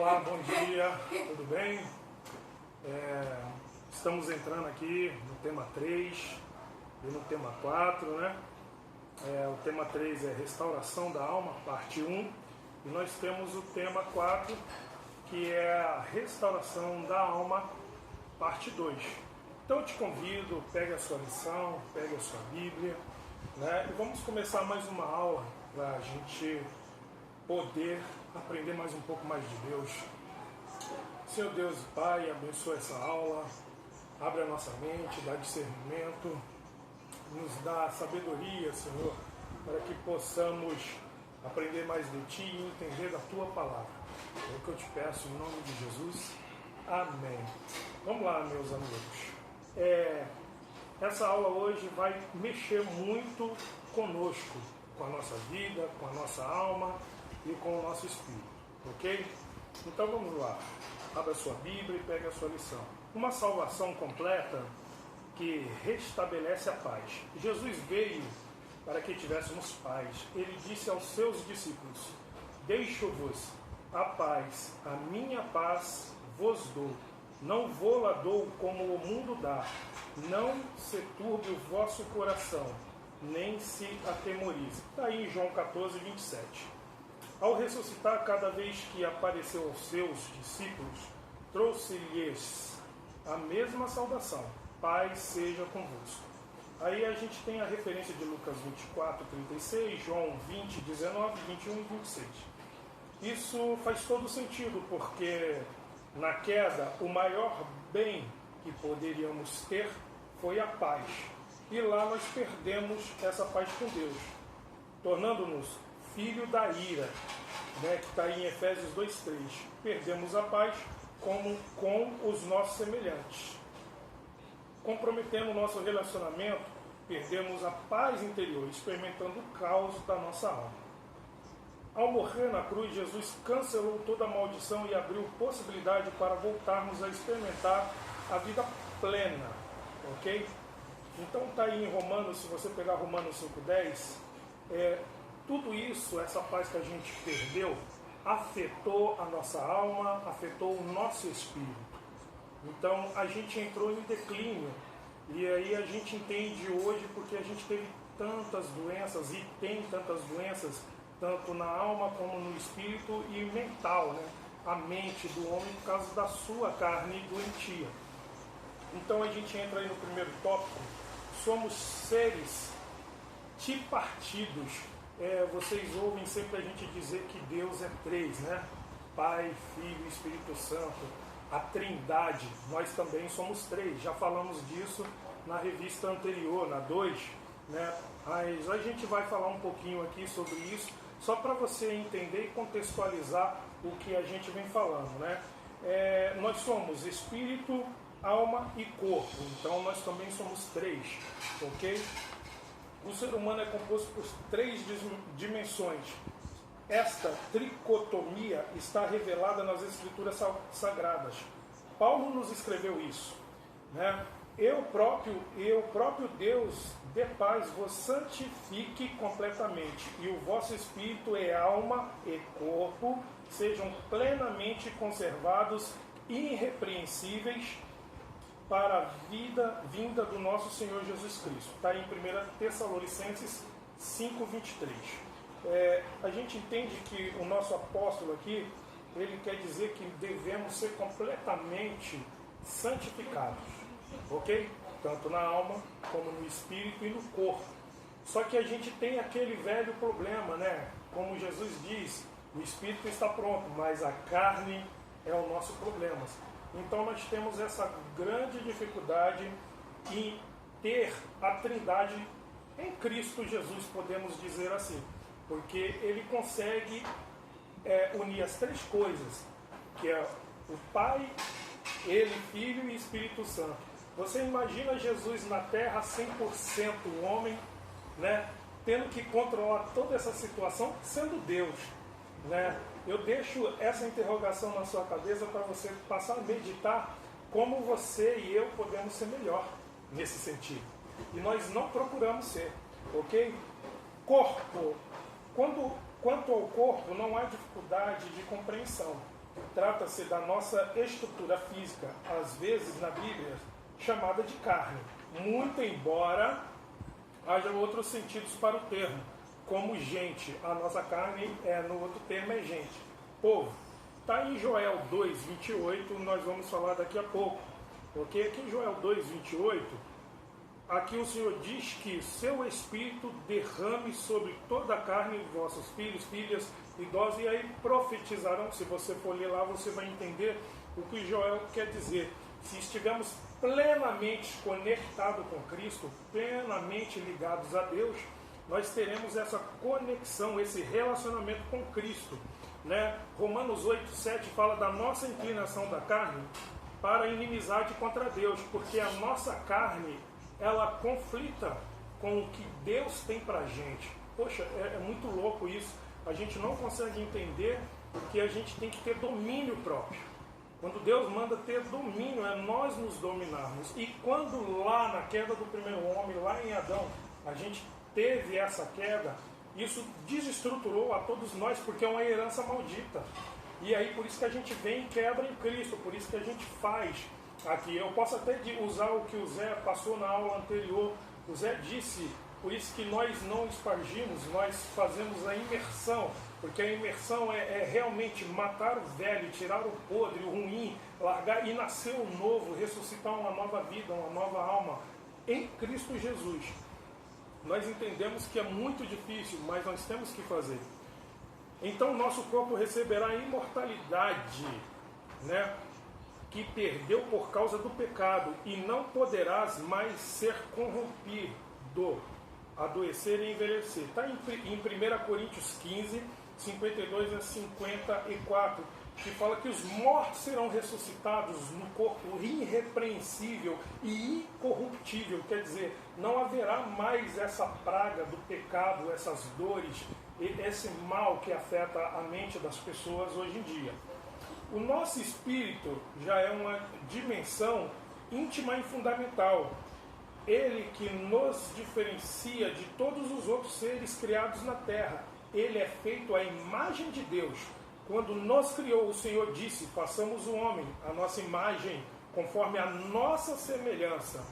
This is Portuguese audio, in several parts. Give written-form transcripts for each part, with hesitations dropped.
Olá, bom dia, tudo bem? Estamos entrando aqui no tema 3 e no tema 4, né? O tema 3 é Restauração da Alma, parte 1, e nós temos o tema 4, que é a Restauração da Alma, parte 2. Então eu te convido, pegue a sua lição, pegue a sua Bíblia, né? E vamos começar mais uma aula para a gente poder aprender mais um pouco mais de Deus. Senhor Deus e Pai, abençoa essa aula, abre a nossa mente, dá discernimento, nos dá sabedoria, Senhor, para que possamos aprender mais de Ti e entender da Tua palavra. É o que eu te peço em nome de Jesus. Amém. Vamos lá, meus amigos. Essa aula hoje vai mexer muito conosco, com a nossa vida, com a nossa alma e com o nosso espírito, ok? Então vamos lá, abra a sua Bíblia e pegue a sua lição. Uma salvação completa que restabelece a paz. Jesus veio para que tivéssemos paz. Ele disse aos seus discípulos: deixo-vos a paz, a minha paz vos dou. Não vou-la dou como o mundo dá. Não se turbe o vosso coração, nem se atemorize. Está aí em João 14, 27. Ao ressuscitar, cada vez que apareceu aos seus discípulos, trouxe-lhes a mesma saudação: paz seja convosco. Aí a gente tem a referência de Lucas 24, 36, João 20, 19, 21 e 26. Isso faz todo sentido, porque na queda o maior bem que poderíamos ter foi a paz. E lá nós perdemos essa paz com Deus, tornando-nos filho da ira, né, que está em Efésios 2,3. Perdemos a paz com os nossos semelhantes. Comprometendo o nosso relacionamento, perdemos a paz interior, experimentando o caos da nossa alma. Ao morrer na cruz, Jesus cancelou toda a maldição e abriu possibilidade para voltarmos a experimentar a vida plena, ok? Então está aí em Romanos, se você pegar Romanos 5,10, tudo isso, essa paz que a gente perdeu, afetou a nossa alma, afetou o nosso espírito. Então a gente entrou em declínio, e aí a gente entende hoje porque a gente teve tantas doenças e tem tantas doenças, tanto na alma como no espírito e mental, né? A mente do homem por causa da sua carne doentia. Então a gente entra aí no primeiro tópico. Somos seres tripartidos. Vocês ouvem sempre a gente dizer que Deus é três, né? Pai, Filho e Espírito Santo. A Trindade, nós também somos três. Já falamos disso na revista anterior, na 2, né? Mas a gente vai falar um pouquinho aqui sobre isso, só para você entender e contextualizar o que a gente vem falando, né? Nós somos espírito, alma e corpo, então nós também somos três, ok? O ser humano é composto por 3 dimensões. Esta tricotomia está revelada nas Escrituras Sagradas. Paulo nos escreveu isso, né? Eu próprio Deus de paz vos santifique completamente, e o vosso espírito e alma e corpo sejam plenamente conservados, irrepreensíveis, para a vinda do nosso Senhor Jesus Cristo. Está em 1 Tessalonicenses 5:23. A gente entende que o nosso apóstolo aqui, ele quer dizer que devemos ser completamente santificados, ok? Tanto na alma, como no espírito e no corpo. Só que a gente tem aquele velho problema, né? Como Jesus diz, o espírito está pronto, mas a carne é o nosso problema. Então nós temos essa grande dificuldade em ter a Trindade em Cristo Jesus, podemos dizer assim, porque ele consegue unir as 3 coisas, que é o Pai, ele, Filho e Espírito Santo. Você imagina Jesus na terra 100% homem, né, tendo que controlar toda essa situação sendo Deus, né? Eu deixo essa interrogação na sua cabeça para você passar a meditar como você e eu podemos ser melhor nesse sentido. E nós não procuramos ser, ok? Corpo. Quanto ao corpo, não há dificuldade de compreensão. trata-se da nossa estrutura física, às vezes na Bíblia chamada de carne, muito embora haja outros sentidos para o termo, como gente. A nossa carne, no outro termo, é gente, povo. Está em Joel 2:28, nós vamos falar daqui a pouco. Porque aqui em Joel 2:28, aqui o Senhor diz que seu Espírito derrame sobre toda a carne, vossos filhos, filhas, idosos, e aí profetizarão. Se você for ler lá, você vai entender o que Joel quer dizer. Se estivermos plenamente conectados com Cristo, plenamente ligados a Deus, nós teremos essa conexão, esse relacionamento com Cristo, né? Romanos 8:7 fala da nossa inclinação da carne para a inimizade contra Deus, porque a nossa carne, ela conflita com o que Deus tem para a gente. Poxa, é muito louco isso. A gente não consegue entender que a gente tem que ter domínio próprio. Quando Deus manda ter domínio, é nós nos dominarmos. E quando lá na queda do primeiro homem, lá em Adão, a gente teve essa queda, isso desestruturou a todos nós, porque é uma herança maldita. E aí por isso que a gente vem e quebra em Cristo, por isso que a gente faz aqui. Eu posso até usar o que o Zé passou na aula anterior. O Zé disse, por isso que nós não espargimos, nós fazemos a imersão, porque a imersão é realmente matar o velho, tirar o podre, o ruim, largar e nascer o novo, ressuscitar uma nova vida, uma nova alma em Cristo Jesus. Nós entendemos que é muito difícil, mas nós temos que fazer. Então nosso corpo receberá a imortalidade, né, que perdeu por causa do pecado, e não poderás mais ser corrompido, adoecer e envelhecer. Está em 1 Coríntios 15, 52 a 54, que fala que os mortos serão ressuscitados no corpo irrepreensível e incorruptível. Quer dizer, não haverá mais essa praga do pecado, essas dores, esse mal que afeta a mente das pessoas hoje em dia. O nosso espírito já é uma dimensão íntima e fundamental. Ele que nos diferencia de todos os outros seres criados na terra. Ele é feito à imagem de Deus. Quando nos criou, o Senhor disse, façamos o homem, a nossa imagem, conforme a nossa semelhança.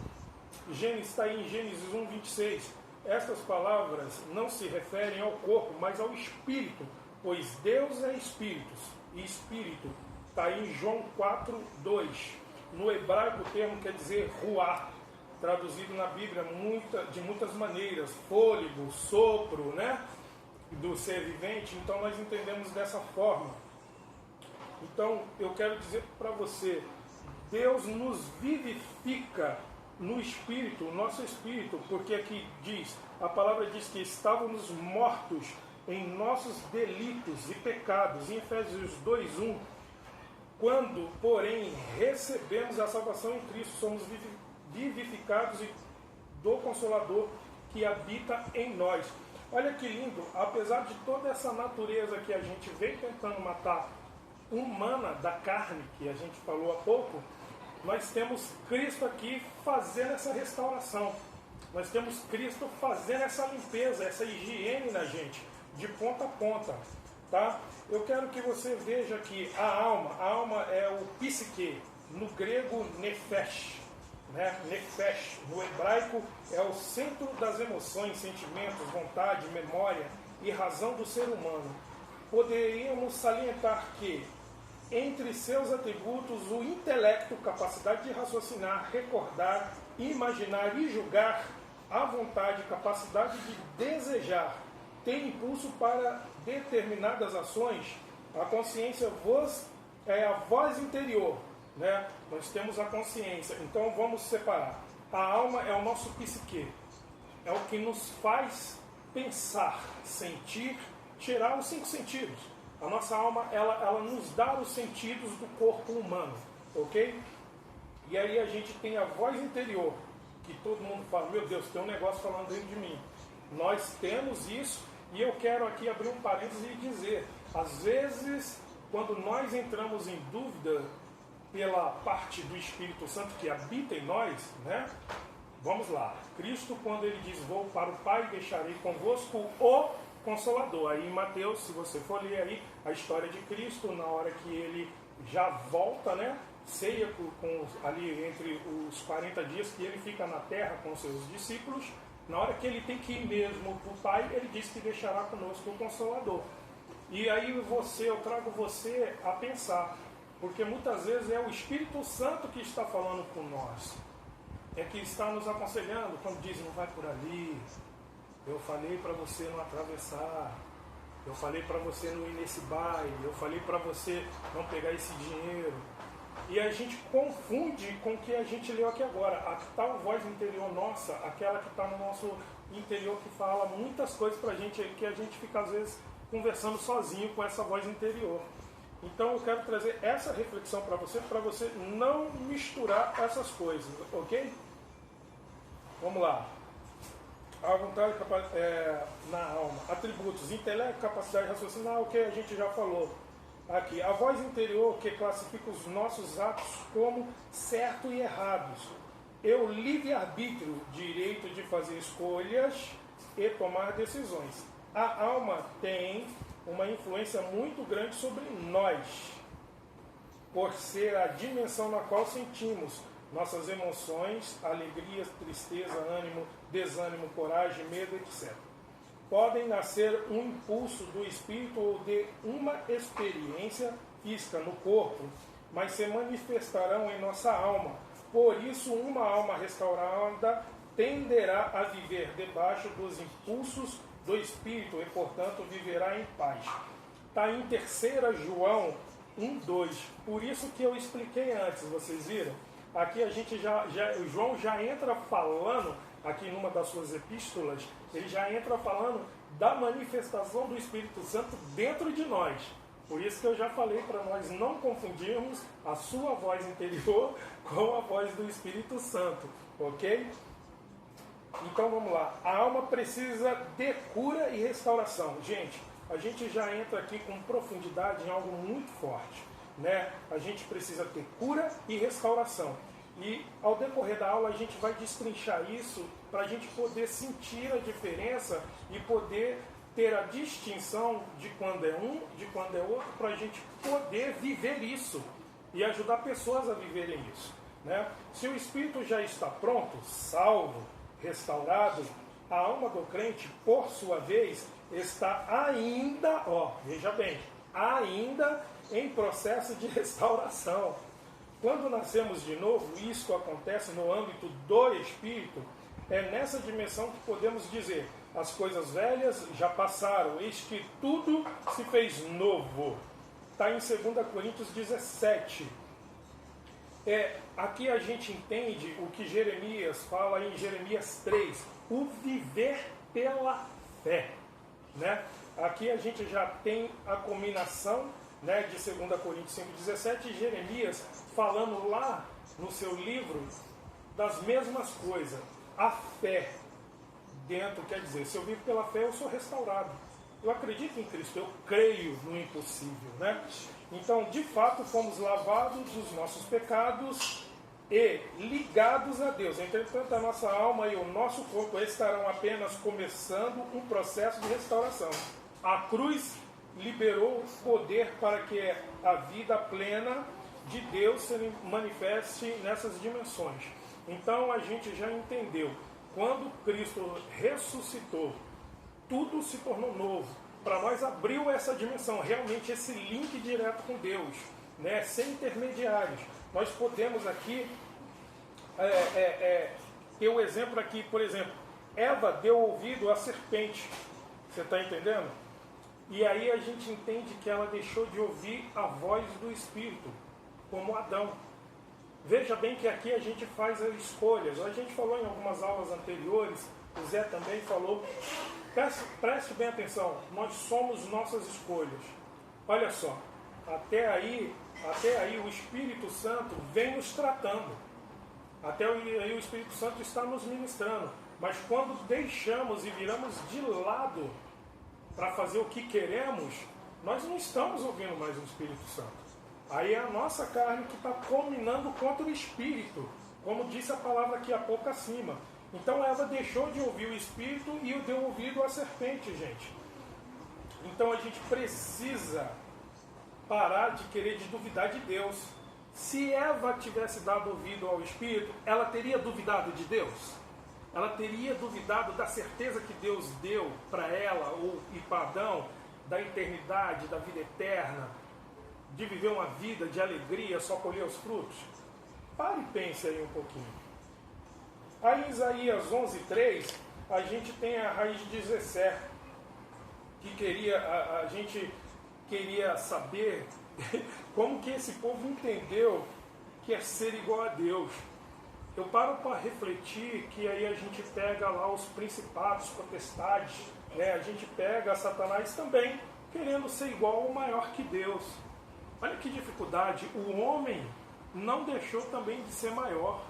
Está aí em Gênesis 1:26. Estas palavras não se referem ao corpo, mas ao espírito, pois Deus é espíritos, e espírito está aí em João 4:2. No hebraico o termo quer dizer ruá, traduzido na Bíblia de muitas maneiras, fôlego, sopro, né, do ser vivente. Então nós entendemos dessa forma. Então eu quero dizer para você, Deus nos vivifica no espírito, o nosso espírito, porque aqui diz, a palavra diz que estávamos mortos em nossos delitos e pecados, em Efésios 2:1, quando, porém, recebemos a salvação em Cristo, somos vivificados do Consolador que habita em nós. Olha que lindo, apesar de toda essa natureza que a gente vem tentando matar, humana, da carne, que a gente falou há pouco, nós temos Cristo aqui fazendo essa restauração. Nós temos Cristo fazendo essa limpeza, essa higiene na gente, de ponta a ponta. Tá? Eu quero que você veja que a alma é o psique, no grego nefesh, né? Nefesh, no hebraico é o centro das emoções, sentimentos, vontade, memória e razão do ser humano. Poderíamos salientar que entre seus atributos o intelecto, capacidade de raciocinar, recordar, imaginar e julgar, a vontade, capacidade de desejar, tem impulso para determinadas ações, a consciência é a voz interior, né? Nós temos a consciência, então vamos separar. A alma é o nosso psique, é o que nos faz pensar, sentir, tirar os 5 sentidos. A nossa alma, ela nos dá os sentidos do corpo humano, ok? E aí a gente tem a voz interior, que todo mundo fala, meu Deus, tem um negócio falando dentro de mim. Nós temos isso, e eu quero aqui abrir um parênteses e dizer, às vezes, quando nós entramos em dúvida pela parte do Espírito Santo que habita em nós, né? Vamos lá, Cristo, quando ele diz, vou para o Pai e deixarei convosco o Consolador. Aí em Mateus, se você for ler aí a história de Cristo, na hora que ele já volta, né? Ceia ali entre os 40 dias que ele fica na terra com seus discípulos, na hora que ele tem que ir mesmo para o Pai, ele diz que deixará conosco o Consolador. E aí eu trago você a pensar, porque muitas vezes é o Espírito Santo que está falando com nós, é que está nos aconselhando, quando diz, não vai por ali, eu falei para você não atravessar, eu falei para você não ir nesse baile, eu falei para você não pegar esse dinheiro. E a gente confunde com o que a gente leu aqui agora, a tal voz interior nossa, aquela que está no nosso interior, que fala muitas coisas para a gente, que a gente fica às vezes conversando sozinho com essa voz interior. Então eu quero trazer essa reflexão para você não misturar essas coisas, ok? Vamos lá. A vontade na alma, atributos, intelecto, capacidade de raciocinar, o que a gente já falou aqui. A voz interior que classifica os nossos atos como certo e errados. E o livre-arbítrio, direito de fazer escolhas e tomar decisões. A alma tem uma influência muito grande sobre nós, por ser a dimensão na qual sentimos nossas emoções, alegrias, tristeza, ânimo, desânimo, coragem, medo, etc. Podem nascer um impulso do espírito ou de uma experiência física no corpo, mas se manifestarão em nossa alma. Por isso, uma alma restaurada tenderá a viver debaixo dos impulsos do espírito e, portanto, viverá em paz. Está em 3 João 1:2. Por isso que eu expliquei antes, vocês viram? Aqui a gente o João já entra falando, aqui numa das suas epístolas, ele já entra falando da manifestação do Espírito Santo dentro de nós. Por isso que eu já falei para nós não confundirmos a sua voz interior com a voz do Espírito Santo, ok? Então vamos lá. A alma precisa de cura e restauração. Gente, a gente já entra aqui com profundidade em algo muito forte, né? A gente precisa ter cura e restauração. E ao decorrer da aula a gente vai destrinchar isso para a gente poder sentir a diferença e poder ter a distinção de quando é um, de quando é outro, para a gente poder viver isso e ajudar pessoas a viverem isso, né? Se o espírito já está pronto, salvo, restaurado, a alma do crente, por sua vez, está ainda, veja bem, ainda em processo de restauração. Quando nascemos de novo, isso acontece no âmbito do espírito. É nessa dimensão que podemos dizer: as coisas velhas já passaram, eis que tudo se fez novo. Está em 2 Coríntios 17. Aqui a gente entende o que Jeremias fala em Jeremias 3, o viver pela fé, né? Aqui a gente já tem a combinação, né, de 2 Coríntios 5,17 e Jeremias falando lá no seu livro das mesmas coisas. A fé dentro quer dizer, se eu vivo pela fé, eu sou restaurado. Eu acredito em Cristo, eu creio no impossível, né? Então, de fato, fomos lavados dos nossos pecados e ligados a Deus. Entretanto, a nossa alma e o nosso corpo estarão apenas começando um processo de restauração. A cruz liberou poder para que a vida plena de Deus se manifeste nessas dimensões. Então, a gente já entendeu. Quando Cristo ressuscitou, tudo se tornou novo. Para nós abriu essa dimensão, realmente esse link direto com Deus, né? Sem intermediários. Nós podemos aqui ter o exemplo aqui, por exemplo, Eva deu ouvido à serpente. Você está entendendo? E aí a gente entende que ela deixou de ouvir a voz do Espírito, como Adão. Veja bem que aqui a gente faz as escolhas. A gente falou em algumas aulas anteriores, o Zé também falou. Preste bem atenção, nós somos nossas escolhas. Olha só, até aí o Espírito Santo vem nos tratando. Até aí o Espírito Santo está nos ministrando. Mas quando deixamos e viramos de lado para fazer o que queremos, nós não estamos ouvindo mais o Espírito Santo. Aí é a nossa carne que está combinando contra o Espírito, como disse a palavra aqui há pouco acima. Então Eva deixou de ouvir o Espírito e deu ouvido à serpente, gente. Então a gente precisa parar de querer duvidar de Deus. Se Eva tivesse dado ouvido ao Espírito, ela teria duvidado de Deus? Ela teria duvidado da certeza que Deus deu para ela e para Adão, da eternidade, da vida eterna, de viver uma vida de alegria, só colher os frutos? Pare e pense aí um pouquinho. Aí em Isaías 11:3, a gente tem a raiz de Zessé, que a gente queria saber como que esse povo entendeu que é ser igual a Deus. Eu paro para refletir que aí a gente pega lá os principados, potestades, né? A gente pega Satanás também, querendo ser igual ou maior que Deus. Olha que dificuldade, o homem não deixou também de ser maior.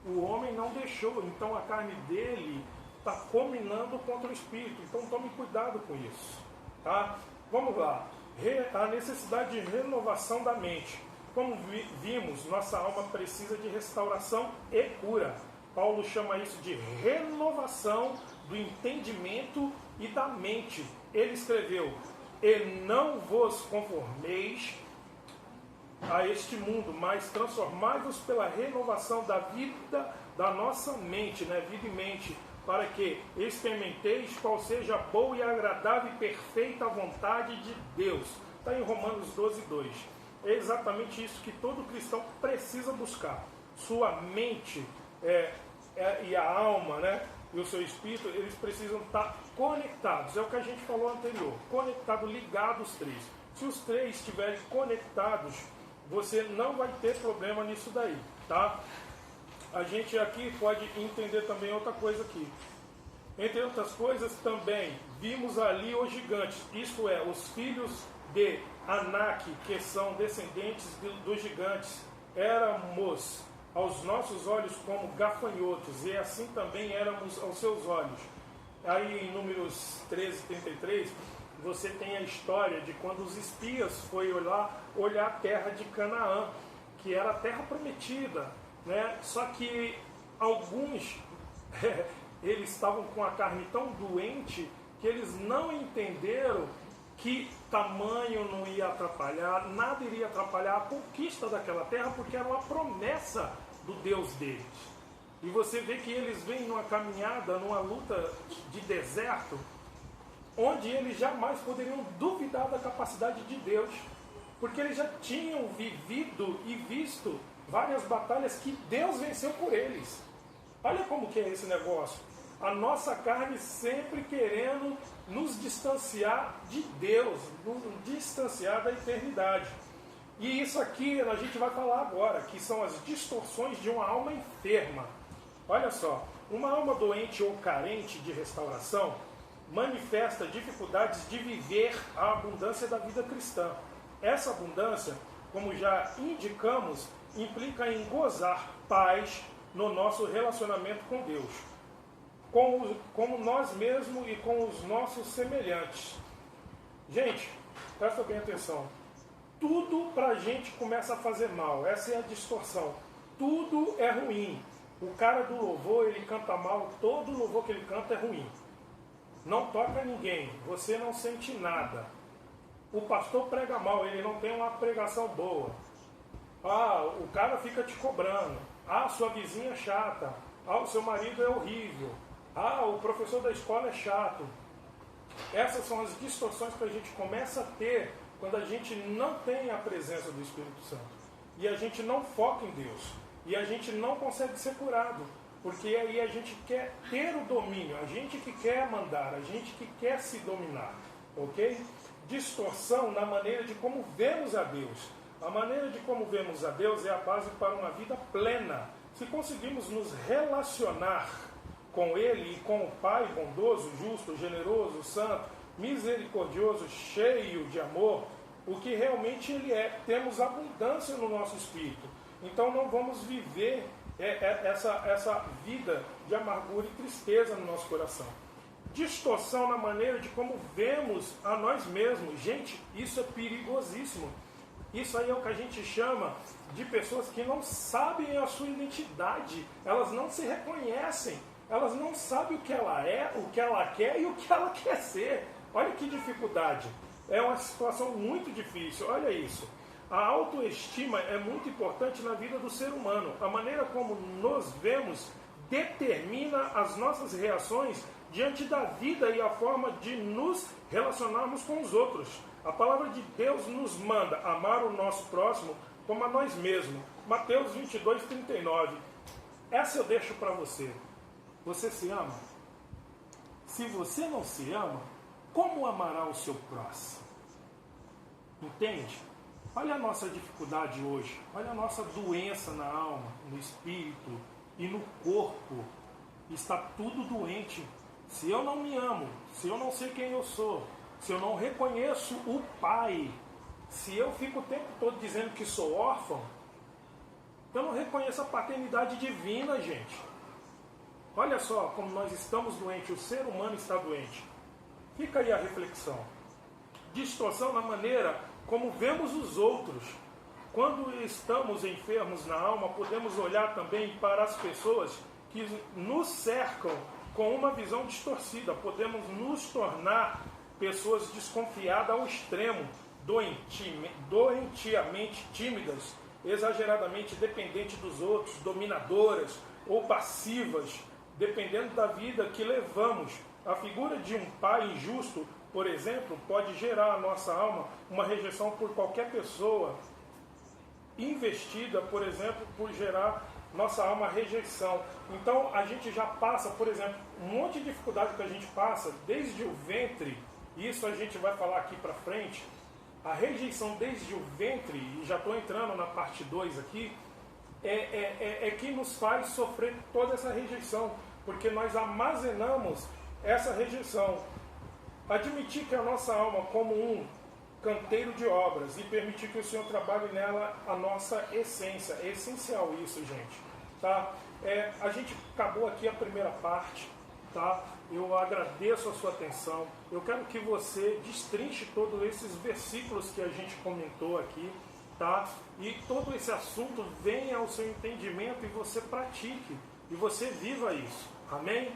O homem não deixou, então a carne dele está combinando contra o espírito. Então tome cuidado com isso. Tá? Vamos lá. A necessidade de renovação da mente. Como vimos, nossa alma precisa de restauração e cura. Paulo chama isso de renovação do entendimento e da mente. Ele escreveu: e não vos conformeis a este mundo, mas transformai-vos pela renovação da vida da nossa mente, né? Vida e mente, para que experimenteis qual seja a boa e agradável e perfeita vontade de Deus. Está em Romanos 12:2. É exatamente isso que todo cristão precisa buscar. Sua mente e a alma, né? E o seu espírito, eles precisam estar conectados. É o que a gente falou anterior. Conectado, ligados os três. Se os três estiverem conectados, você não vai ter problema nisso daí, tá? A gente aqui pode entender também outra coisa aqui. Entre outras coisas também, vimos ali os gigantes, isto é, os filhos de Anak, que são descendentes dos gigantes. Éramos aos nossos olhos como gafanhotos, e assim também éramos aos seus olhos. Aí em Números 13:33, você tem a história de quando os espias foram lá olhar a terra de Canaã, que era a terra prometida, né? Só que alguns eles estavam com a carne tão doente que eles não entenderam que tamanho não ia atrapalhar, nada iria atrapalhar a conquista daquela terra, porque era uma promessa do Deus deles. E você vê que eles vêm numa caminhada, numa luta de deserto, onde eles jamais poderiam duvidar da capacidade de Deus, porque eles já tinham vivido e visto várias batalhas que Deus venceu por eles. Olha como que é esse negócio. A nossa carne sempre querendo nos distanciar de Deus, nos distanciar da eternidade. E isso aqui a gente vai falar agora, que são as distorções de uma alma enferma. Olha só, uma alma doente ou carente de restauração manifesta dificuldades de viver a abundância da vida cristã. Essa abundância, como já indicamos, implica em gozar paz no nosso relacionamento com Deus, como nós mesmos e com os nossos semelhantes. Gente, presta bem atenção. Tudo para a gente começa a fazer mal. Essa é a distorção. Tudo é ruim. O cara do louvor, ele canta mal. Todo louvor que ele canta é ruim. Não toca ninguém. Você não sente nada. O pastor prega mal. Ele não tem uma pregação boa. Ah, o cara fica te cobrando. Ah, sua vizinha é chata. Ah, o seu marido é horrível. Ah, o professor da escola é chato. Essas são as distorções que a gente começa a ter quando a gente não tem a presença do Espírito Santo. E a gente não foca em Deus. E a gente não consegue ser curado. Porque aí a gente quer ter o domínio. A gente que quer mandar. A gente que quer se dominar. Ok? Distorção na maneira de como vemos a Deus. A maneira de como vemos a Deus é a base para uma vida plena. Se conseguimos nos relacionar com Ele e com o Pai bondoso, justo, generoso, santo, misericordioso, cheio de amor, o que realmente Ele é, temos abundância no nosso espírito. Então não vamos viver essa vida de amargura e tristeza no nosso coração. Distorção na maneira de como vemos a nós mesmos. Gente, isso é perigosíssimo. Isso aí é o que a gente chama de pessoas que não sabem a sua identidade. Elas não se reconhecem. Elas não sabem o que ela é, o que ela quer e o que ela quer ser. Olha que dificuldade. É uma situação muito difícil. Olha isso. A autoestima é muito importante na vida do ser humano. A maneira como nos vemos determina as nossas reações diante da vida e a forma de nos relacionarmos com os outros. A palavra de Deus nos manda amar o nosso próximo como a nós mesmos. Mateus 22, 39. Essa eu deixo para você. Você se ama? Se você não se ama, como amará o seu próximo? Entende? Olha a nossa dificuldade hoje. Olha a nossa doença na alma, no espírito e no corpo. Está tudo doente. Se eu não me amo, se eu não sei quem eu sou, se eu não reconheço o Pai, se eu fico o tempo todo dizendo que sou órfão, eu não reconheço a paternidade divina, gente. Olha só como nós estamos doentes, o ser humano está doente. Fica aí a reflexão. Distorção na maneira como vemos os outros. Quando estamos enfermos na alma, podemos olhar também para as pessoas que nos cercam com uma visão distorcida. Podemos nos tornar pessoas desconfiadas ao extremo, doentiamente tímidas, exageradamente dependentes dos outros, dominadoras ou passivas, dependendo da vida que levamos. A figura de um pai injusto, por exemplo, pode gerar à nossa alma uma rejeição por qualquer pessoa investida, por exemplo, por gerar nossa alma rejeição. Então a gente já passa, por exemplo, um monte de dificuldade que a gente passa desde o ventre, isso a gente vai falar aqui para frente. A rejeição desde o ventre, e já estou entrando na parte 2 aqui, é que nos faz sofrer toda essa rejeição, porque nós armazenamos essa rejeição. Admitir que a nossa alma como um canteiro de obras e permitir que o Senhor trabalhe nela a nossa essência. É essencial isso, gente. Tá? A gente acabou aqui a primeira parte. Tá? Eu agradeço a sua atenção. Eu quero que você destrinche todos esses versículos que a gente comentou aqui. Tá? E todo esse assunto venha ao seu entendimento e você pratique. E você viva isso. Amém?